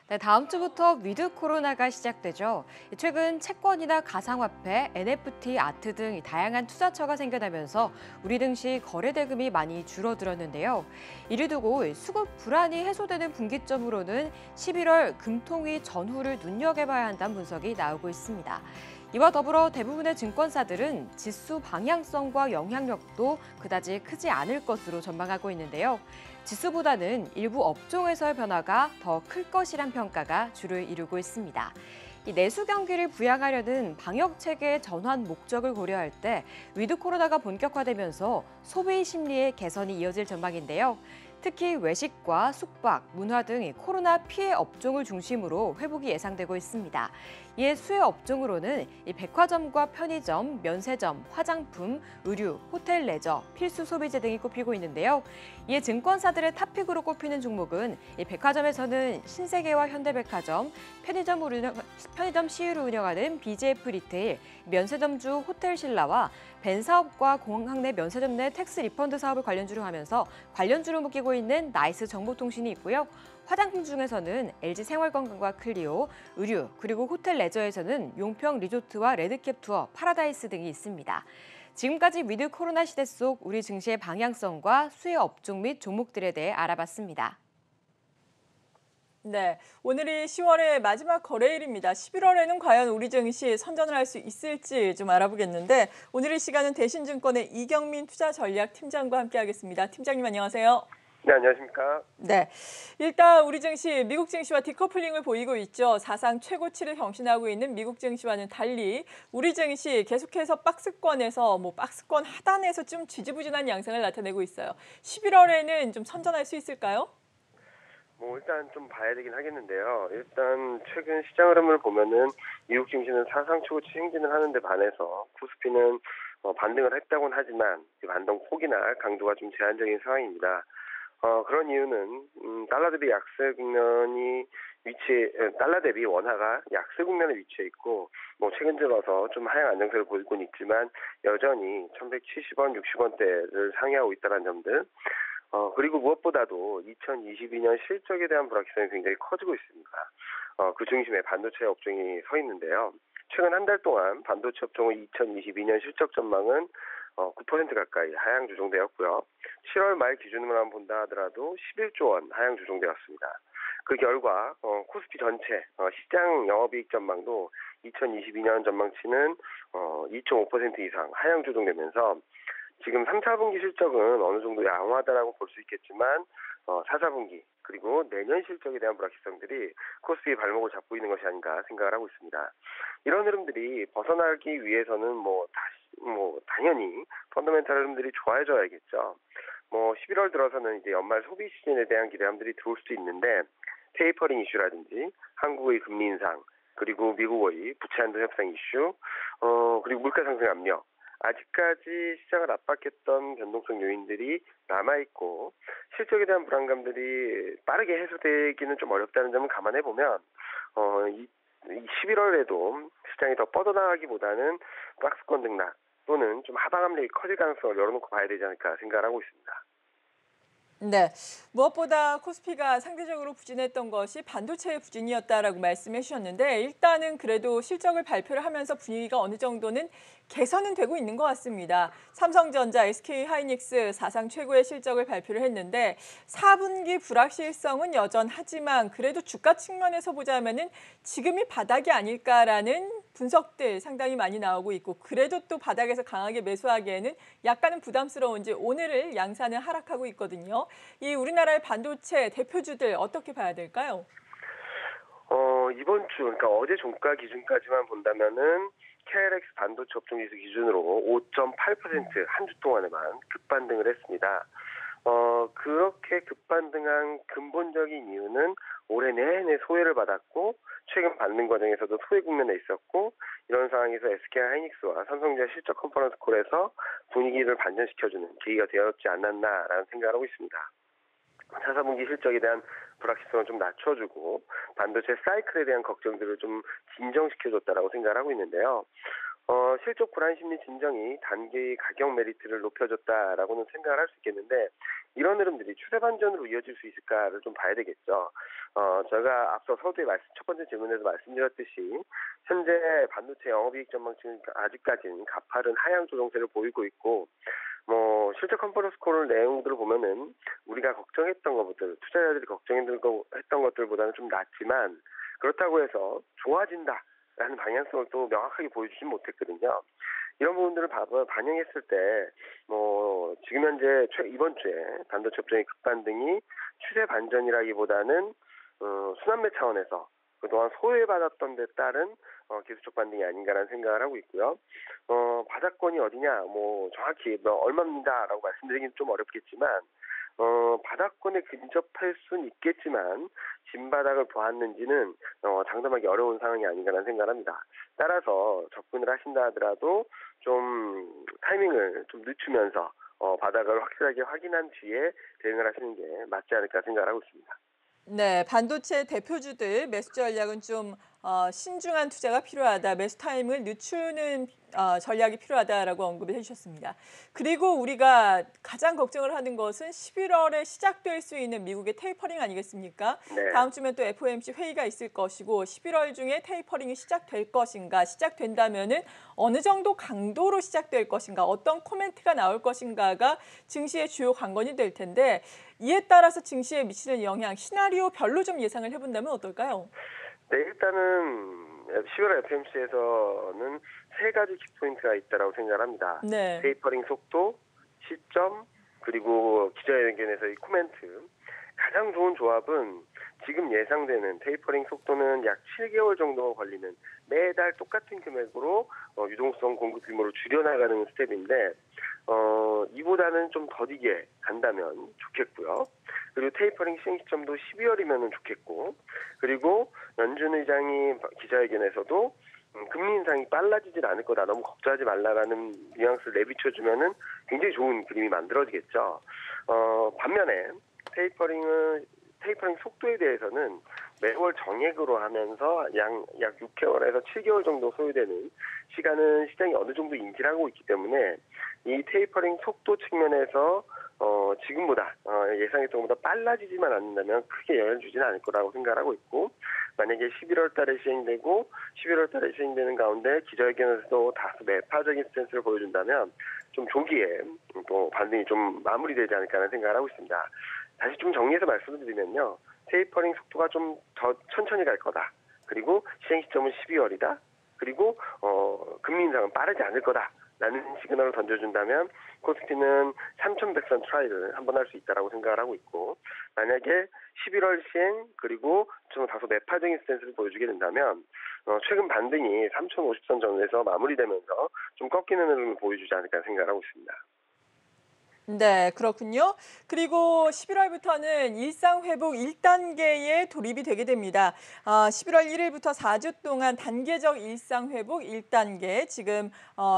네, 다음 주부터 위드 코로나가 시작되죠. 최근 채권이나 가상화폐, NFT, 아트 등 다양한 투자처가 생겨나면서 우리 증시 거래 대금이 많이 줄어들었는데요. 이를 두고 수급 불안이 해소되는 분기점으로는 11월 금통위 전후를 눈여겨봐야 한다는 분석이 나오고 있습니다. 이와 더불어 대부분의 증권사들은 지수 방향성과 영향력도 그다지 크지 않을 것으로 전망하고 있는데요. 지수보다는 일부 업종에서의 변화가 더 클 것이란 평가가 주를 이루고 있습니다. 이 내수 경기를 부양하려는 방역 체계의 전환 목적을 고려할 때 위드 코로나가 본격화되면서 소비 심리의 개선이 이어질 전망인데요. 특히 외식과 숙박, 문화 등 코로나 피해 업종을 중심으로 회복이 예상되고 있습니다. 이에 수혜 업종으로는 백화점과 편의점, 면세점, 화장품, 의류, 호텔 레저, 필수 소비재 등이 꼽히고 있는데요. 이에 증권사들의 탑픽으로 꼽히는 종목은 백화점에서는 신세계와 현대백화점, 편의점 CU를 운영하는 BJF 리테일, 면세점주 호텔신라와 벤사업과 공항 내 면세점 내 텍스 리펀드 사업을 관련주로 하면서 관련주로 묶이고 있는 나이스 정보통신이 있고요. 화장품 중에서는 LG 생활건강과 클리오, 의류, 그리고 호텔 레저에서는 용평 리조트와 레드캡 투어, 파라다이스 등이 있습니다. 지금까지 위드 코로나 시대 속 우리 증시의 방향성과 수혜 업종 및 종목들에 대해 알아봤습니다. 네, 오늘이 10월의 마지막 거래일입니다. 11월에는 과연 우리 증시 선전을 할 수 있을지 좀 알아보겠는데 오늘 이 시간은 대신증권의 이경민 투자전략팀장과 함께하겠습니다. 팀장님 안녕하세요. 네, 안녕하십니까. 네, 일단 우리 증시 미국 증시와 디커플링을 보이고 있죠. 사상 최고치를 경신하고 있는 미국 증시와는 달리 우리 증시 계속해서 박스권에서 박스권 하단에서 좀 지지부진한 양상을 나타내고 있어요. 11월에는 좀 선전할 수 있을까요? 일단 좀 봐야 되긴 하겠는데요. 일단 최근 시장 흐름을 보면은 미국 증시는 사상 최고치 행진을 하는데 반해서 코스피는 반등을 했다고는 하지만 반등 폭이나 강도가 좀 제한적인 상황입니다. 그런 이유는 달러 대비 약세 국면이 달러 대비 원화가 약세 국면에 위치해 있고 최근 들어서 좀 하향 안정세를 보이고는 있지만 여전히 1,170원, 60원대를 상회하고 있다는 점들. 그리고 무엇보다도 2022년 실적에 대한 불확실성이 굉장히 커지고 있습니다. 그 중심에 반도체 업종이 서 있는데요. 최근 한 달 동안 반도체 업종의 2022년 실적 전망은 9% 가까이 하향 조정되었고요. 7월 말 기준으로만 본다 하더라도 11조 원 하향 조정되었습니다. 그 결과 코스피 전체 시장 영업이익 전망도 2022년 전망치는 2.5% 이상 하향 조정되면서 지금 3, 4분기 실적은 어느 정도 양호하다라고 볼 수 있겠지만 4, 4분기 그리고 내년 실적에 대한 불확실성들이 코스피의 발목을 잡고 있는 것이 아닌가 생각을 하고 있습니다. 이런 흐름들이 벗어나기 위해서는 당연히 펀더멘탈 흐름들이 좋아져야겠죠. 11월 들어서는 이제 연말 소비 시즌에 대한 기대감들이 들어올 수도 있는데 테이퍼링 이슈라든지 한국의 금리 인상 그리고 미국의 부채 한도 협상 이슈 그리고 물가 상승 압력 아직까지 시장을 압박했던 변동성 요인들이 남아있고 실적에 대한 불안감들이 빠르게 해소되기는 좀 어렵다는 점을 감안해보면 11월에도 시장이 더 뻗어나가기보다는 박스권 등락 또는 좀 하방 압력이 커질 가능성을 열어놓고 봐야 되지 않을까 생각을 하고 있습니다. 네, 무엇보다 코스피가 상대적으로 부진했던 것이 반도체의 부진이었다라고 말씀해 주셨는데 일단은 그래도 실적을 발표를 하면서 분위기가 어느 정도는 개선은 되고 있는 것 같습니다. 삼성전자, SK하이닉스 사상 최고의 실적을 발표를 했는데 4분기 불확실성은 여전하지만 그래도 주가 측면에서 보자면은 지금이 바닥이 아닐까라는 분석들 상당히 많이 나오고 있고 그래도 또 바닥에서 강하게 매수하기에는 약간은 부담스러운지 오늘을 양산을 하락하고 있거든요. 이 우리나라의 반도체 대표주들 어떻게 봐야 될까요? 이번 주 그러니까 어제 종가 기준까지만 본다면은 KLX 반도체 업종지수 기준으로 5.8% 한 주 동안에만 급반등을 했습니다. 그렇게 급반등한 근본적인 이유는 올해 내내 소외를 받았고 최근 반등 과정에서도 소외 국면에 있었고 이런 상황에서 SK하이닉스와 삼성전자 실적 컨퍼런스 콜에서 분위기를 반전시켜주는 계기가 되었지 않았나라는 생각을 하고 있습니다. 4, 4분기 실적에 대한 불확실성을 좀 낮춰주고 반도체 사이클에 대한 걱정들을 좀 진정시켜줬다라고 생각을 하고 있는데요. 실적 불안 심리 진정이 단기 가격 메리트를 높여줬다라고는 생각을 할 수 있겠는데 이런 흐름들이 추세 반전으로 이어질 수 있을까를 좀 봐야 되겠죠. 제가 앞서 서두에 첫 번째 질문에서 말씀드렸듯이 현재 반도체 영업이익 전망치는 아직까지는 가파른 하향 조정세를 보이고 있고 실적 컨퍼런스 콜 내용들을 보면은 우리가 걱정했던 것들, 투자자들이 걱정했던 것들보다는 좀 낫지만 그렇다고 해서 좋아진다라는 방향성을 또 명확하게 보여주진 못했거든요. 이런 부분들을 반영했을 때, 지금 현재 이번 주에 반도체 업종의 급반등이 추세 반전이라기보다는, 순환매 차원에서 그동안 소외받았던 데 따른 기술적 반등이 아닌가라는 생각을 하고 있고요. 바닥권이 어디냐, 정확히 얼마입니다라고 말씀드리긴 좀 어렵겠지만, 바닥권에 근접할 수는 있겠지만 진바닥을 보았는지는 장담하기 어려운 상황이 아닌가라는 생각을 합니다. 따라서 접근을 하신다 하더라도 좀 타이밍을 좀 늦추면서 바닥을 확실하게 확인한 뒤에 대응을 하시는 게 맞지 않을까 생각을 하고 있습니다. 네, 반도체 대표주들 매수 전략은 좀 신중한 투자가 필요하다. 매수 타임을 늦추는 전략이 필요하다라고 언급을 해주셨습니다. 그리고 우리가 가장 걱정을 하는 것은 11월에 시작될 수 있는 미국의 테이퍼링 아니겠습니까? 네. 다음 주면 또 FOMC 회의가 있을 것이고 11월 중에 테이퍼링이 시작될 것인가, 시작된다면은 어느 정도 강도로 시작될 것인가, 어떤 코멘트가 나올 것인가가 증시의 주요 관건이 될 텐데 이에 따라서 증시에 미치는 영향, 시나리오별로 좀 예상을 해본다면 어떨까요? 네, 일단은 10월 FMC에서는 세 가지 키포인트가 있다고 생각을 합니다. 네. 테이퍼링 속도, 시점, 그리고 기자회견에서의 코멘트. 가장 좋은 조합은 지금 예상되는 테이퍼링 속도는 약 7개월 정도 걸리는 매달 똑같은 금액으로 유동성 공급 규모를 줄여나가는 스텝인데 이보다는 좀 더디게 간다면 좋겠고요. 그리고 테이퍼링 시행 시점도 12월이면 좋겠고 그리고 연준 의장이 기자회견에서도 금리 인상이 빨라지질 않을 거다. 너무 걱정하지 말라라는 뉘앙스를 내비쳐주면은 굉장히 좋은 그림이 만들어지겠죠. 반면에 테이퍼링 속도에 대해서는 매월 정액으로 하면서 약 6개월에서 7개월 정도 소요되는 시간은 시장이 어느 정도 인지를 하고 있기 때문에 이 테이퍼링 속도 측면에서 지금보다 예상했던 것보다 빨라지지만 않는다면 크게 영향을 주지는 않을 거라고 생각하고 있고 만약에 11월 달에 시행되고 11월 달에 시행되는 가운데 기자회견에서도 다소 매파적인 스탠스를 보여준다면 좀 조기에 또 반등이 좀 마무리되지 않을까 하는 생각을 하고 있습니다. 다시 좀 정리해서 말씀을 드리면요. 테이퍼링 속도가 좀 더 천천히 갈 거다. 그리고 시행 시점은 12월이다. 그리고 금리 인상은 빠르지 않을 거다라는 시그널을 던져준다면 코스피는 3,100선 트라이를 한번 할 수 있다라고 생각을 하고 있고 만약에 11월 시행 그리고 좀 다소 매파적인 스탠스를 보여주게 된다면 최근 반등이 3,050선 전후에서 마무리되면서 좀 꺾이는 흐름을 보여주지 않을까 생각을 하고 있습니다. 네, 그렇군요. 그리고 11월부터는 일상회복 1단계에 돌입이 되게 됩니다. 11월 1일부터 4주 동안 단계적 일상회복 1단계, 지금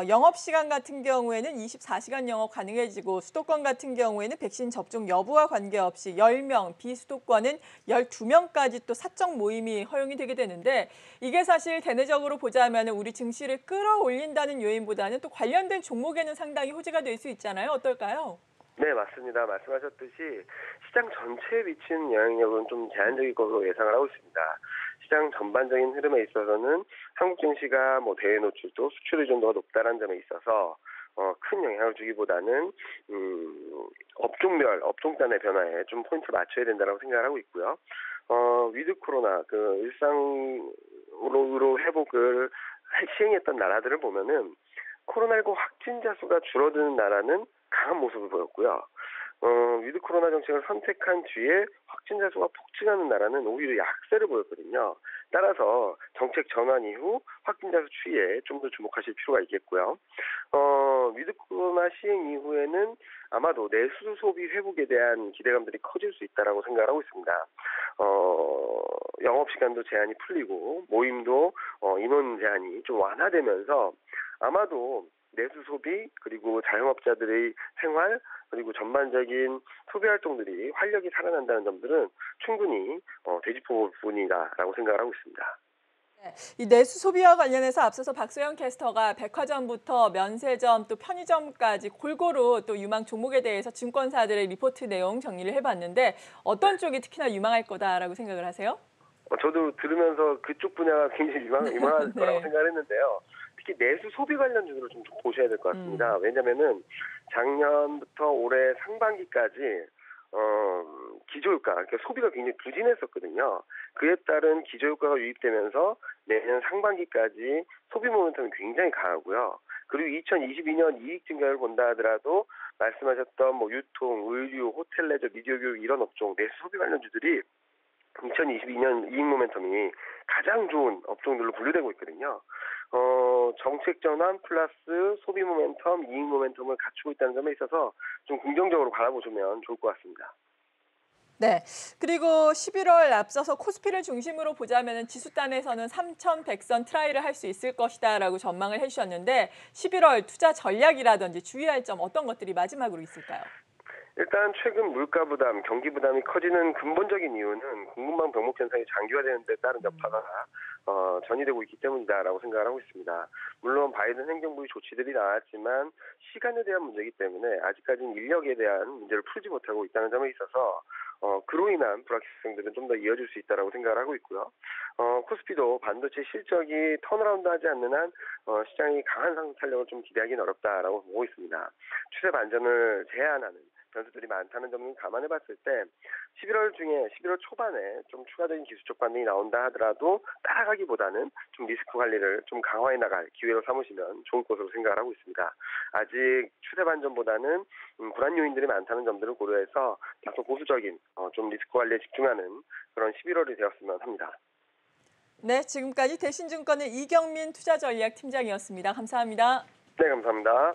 영업시간 같은 경우에는 24시간 영업 가능해지고 수도권 같은 경우에는 백신 접종 여부와 관계없이 10명, 비수도권은 12명까지 또 사적 모임이 허용이 되게 되는데 이게 사실 대내적으로 보자면 우리 증시를 끌어올린다는 요인보다는 또 관련된 종목에는 상당히 호재가 될 수 있잖아요. 어떨까요? 네, 맞습니다. 말씀하셨듯이 시장 전체에 미치는 영향력은 좀 제한적일 것으로 예상을 하고 있습니다. 시장 전반적인 흐름에 있어서는 한국 증시가 대외 노출도 수출 의존도가 높다는 점에 있어서 큰 영향을 주기보다는 업종 간의 변화에 좀 포인트를 맞춰야 된다고 생각을 하고 있고요. 위드 코로나 일상으로 회복을 시행했던 나라들을 보면은 코로나19 확진자 수가 줄어드는 나라는 강한 모습을 보였고요. 위드 코로나 정책을 선택한 뒤에 확진자 수가 폭증하는 나라는 오히려 약세를 보였거든요. 따라서 정책 전환 이후 확진자 수 추이에 좀 더 주목하실 필요가 있겠고요. 위드 코로나 시행 이후에는 아마도 내수 소비 회복에 대한 기대감들이 커질 수 있다라고 생각을 하고 있습니다. 영업 시간도 제한이 풀리고 모임도 인원 제한이 좀 완화되면서 아마도 내수 소비 그리고 자영업자들의 생활 그리고 전반적인 소비 활동들이 활력이 살아난다는 점들은 충분히 되짚어 볼 부분이다라고 생각을 하고 있습니다. 이 내수 소비와 관련해서 앞서서 박소영 캐스터가 백화점부터 면세점 또 편의점까지 골고루 또 유망 종목에 대해서 증권사들의 리포트 내용 정리를 해봤는데 어떤 쪽이 특히나 유망할 거다라고 생각을 하세요? 저도 들으면서 그쪽 분야가 굉장히 유망할 네. 거라고 생각을 했는데요. 특히 내수 소비 관련주들을 좀 보셔야 될 것 같습니다. 왜냐면은 작년부터 올해 상반기까지 기저효과, 그러니까 소비가 굉장히 부진했었거든요. 그에 따른 기저효과가 유입되면서 내년 상반기까지 소비 모멘텀이 굉장히 강하고요. 그리고 2022년 이익 증가를 본다 하더라도 말씀하셨던 뭐 유통, 의류, 호텔 레저, 미디어 교육 이런 업종, 내수 소비 관련주들이 2022년 이익 모멘텀이 가장 좋은 업종들로 분류되고 있거든요. 정책 전환 플러스 소비 모멘텀, 이익 모멘텀을 갖추고 있다는 점에 있어서 좀 긍정적으로 바라보시면 좋을 것 같습니다. 네. 그리고 11월 앞서서 코스피를 중심으로 보자면 지수단에서는 3,100선 트라이를 할 수 있을 것이다라고 전망을 해주셨는데 11월 투자 전략이라든지 주의할 점 어떤 것들이 마지막으로 있을까요? 일단 최근 물가 부담, 경기 부담이 커지는 근본적인 이유는 공급망 병목 현상이 장기화되는 데 따른 여파가 전이되고 있기 때문이다라고 생각을 하고 있습니다. 물론 바이든 행정부의 조치들이 나왔지만 시간에 대한 문제이기 때문에 아직까지는 인력에 대한 문제를 풀지 못하고 있다는 점에 있어서 그로 인한 불확실성들은 좀 더 이어질 수 있다고 생각을 하고 있고요. 코스피도 반도체 실적이 턴어라운드 하지 않는 한 시장이 강한 상승 탄력을 좀 기대하기는 어렵다라고 보고 있습니다. 추세 반전을 제한하는 변수들이 많다는 점을 감안해 봤을 때 11월 초반에 좀 추가적인 기술적 반등이 나온다 하더라도 따라가기보다는 좀 리스크 관리를 좀 강화해 나갈 기회로 삼으시면 좋을 것으로 생각을 하고 있습니다. 아직 추세 반전보다는 불안 요인들이 많다는 점들을 고려해서 다소 보수적인 좀 리스크 관리에 집중하는 그런 11월이 되었으면 합니다. 네, 지금까지 대신증권의 이경민 투자전략팀장이었습니다. 감사합니다. 네, 감사합니다.